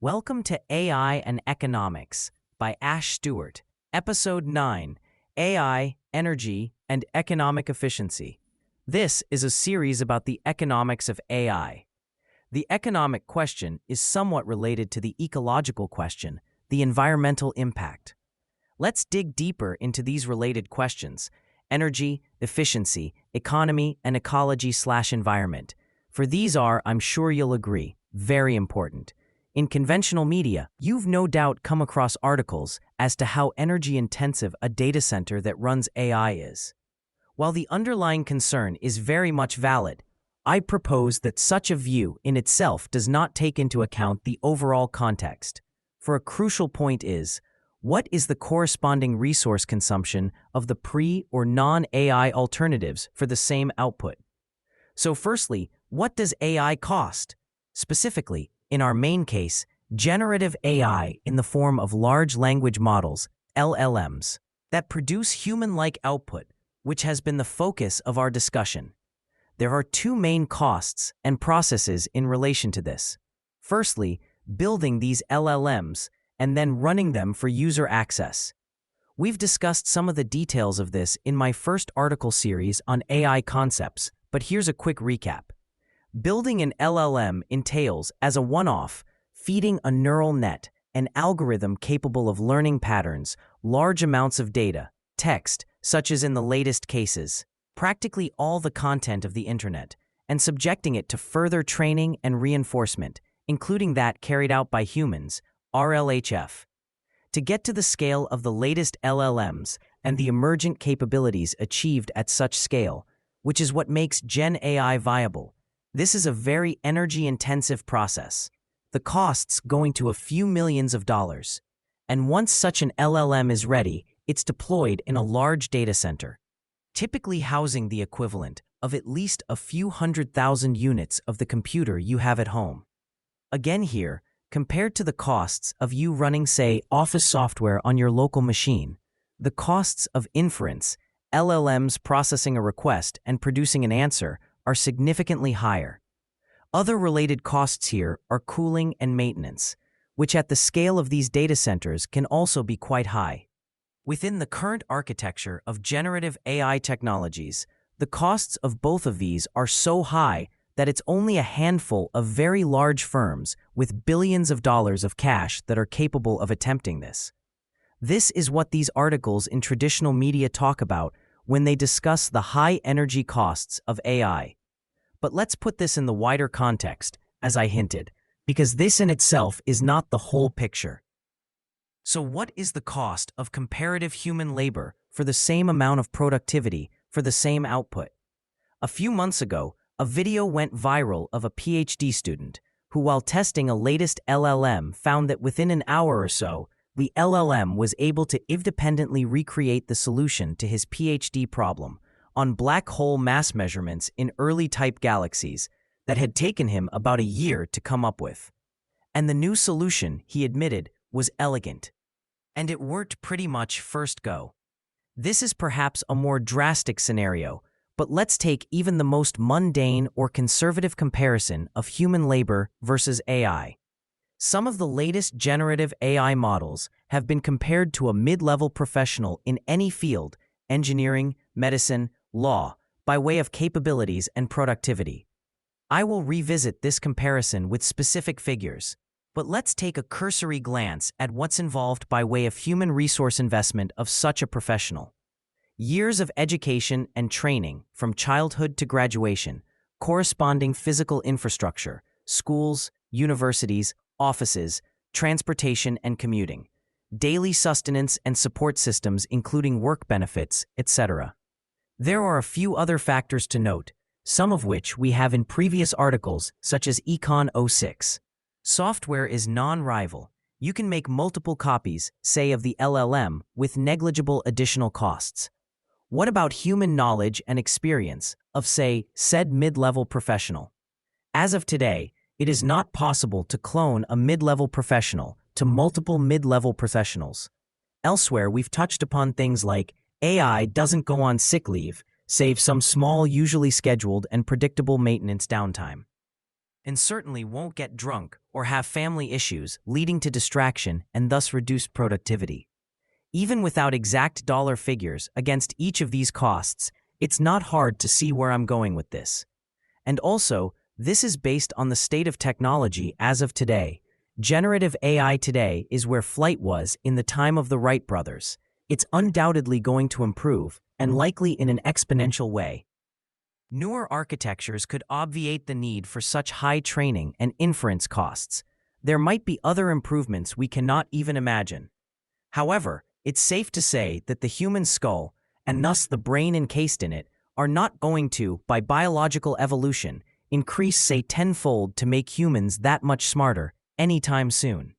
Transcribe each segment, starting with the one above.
Welcome to AI and Economics by Ash Stewart, Episode 9, AI, Energy, and Economic Efficiency. This is a series about the economics of AI. The economic question is somewhat related to the ecological question, the environmental impact. Let's dig deeper into these related questions: energy, efficiency, economy, and ecology/environment. For these are, I'm sure you'll agree, very important. In conventional media, you've no doubt come across articles as to how energy-intensive a data center that runs AI is. While the underlying concern is very much valid, I propose that such a view in itself does not take into account the overall context. For a crucial point is, what is the corresponding resource consumption of the pre- or non-AI alternatives for the same output? So firstly, what does AI cost? Specifically, in our main case, generative AI in the form of large language models, LLMs, that produce human-like output, which has been the focus of our discussion. There are two main costs and processes in relation to this. Firstly, building these LLMs and then running them for user access. We've discussed some of the details of this in my first article series on AI concepts, but here's a quick recap. Building an LLM entails, as a one-off, feeding a neural net, an algorithm capable of learning patterns, large amounts of data, text, such as in the latest cases, practically all the content of the internet, and subjecting it to further training and reinforcement, including that carried out by humans, RLHF. To get to the scale of the latest LLMs and the emergent capabilities achieved at such scale, which is what makes Gen AI viable, this is a very energy-intensive process, the costs going to a few millions of dollars. And once such an LLM is ready, it's deployed in a large data center, typically housing the equivalent of at least a few 100,000 units of the computer you have at home. Again here, compared to the costs of you running, say, Office software on your local machine, the costs of inference, LLMs processing a request and producing an answer, are significantly higher. Other related costs here are cooling and maintenance, which at the scale of these data centers can also be quite high. Within the current architecture of generative AI technologies, the costs of both of these are so high that it's only a handful of very large firms with billions of dollars of cash that are capable of attempting this. This is what these articles in traditional media talk about when they discuss the high energy costs of AI. But let's put this in the wider context, as I hinted, because this in itself is not the whole picture. So what is the cost of comparative human labor for the same amount of productivity for the same output? A few months ago, a video went viral of a PhD student who, while testing a latest LLM, found that within an hour or so, the LLM was able to independently recreate the solution to his PhD problem on black hole mass measurements in early type galaxies that had taken him about a year to come up with. And the new solution, he admitted, was elegant. And it worked pretty much first go. This is perhaps a more drastic scenario, but let's take even the most mundane or conservative comparison of human labor versus AI. Some of the latest generative AI models have been compared to a mid-level professional in any field, engineering, medicine, law, by way of capabilities and productivity. I will revisit this comparison with specific figures, but let's take a cursory glance at what's involved by way of human resource investment of such a professional. Years of education and training from childhood to graduation, corresponding physical infrastructure, schools, universities, offices, transportation and commuting, daily sustenance and support systems including work benefits, etc. There are a few other factors to note, some of which we have in previous articles such as Econ 06. Software is non-rival. You can make multiple copies, say of the LLM, with negligible additional costs. What about human knowledge and experience of, say, said mid-level professional? As of today, it is not possible to clone a mid-level professional to multiple mid-level professionals. Elsewhere, we've touched upon things like AI doesn't go on sick leave, save some small, usually scheduled and predictable maintenance downtime. and certainly won't get drunk or have family issues, leading to distraction and thus reduced productivity. Even without exact dollar figures against each of these costs, it's not hard to see where I'm going with this. And also, this is based on the state of technology as of today. Generative AI today is where flight was in the time of the Wright brothers. It's undoubtedly going to improve, and likely in an exponential way. Newer architectures could obviate the need for such high training and inference costs. There might be other improvements we cannot even imagine. However, it's safe to say that the human skull, and thus the brain encased in it, are not going to, by biological evolution, increase say tenfold to make humans that much smarter anytime soon.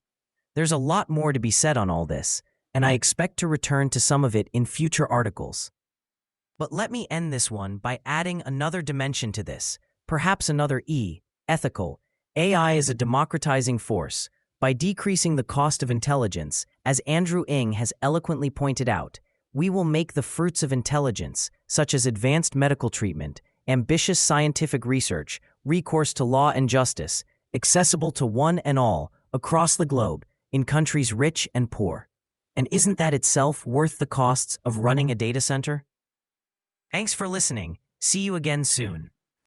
There's a lot more to be said on all this, and I expect to return to some of it in future articles. But let me end this one by adding another dimension to this, perhaps another ethical. AI is a democratizing force. By decreasing the cost of intelligence, as Andrew Ng has eloquently pointed out, we will make the fruits of intelligence, such as advanced medical treatment, ambitious scientific research, recourse to law and justice, accessible to one and all, across the globe, in countries rich and poor. And isn't that itself worth the costs of running a data center? Thanks for listening. See you again soon.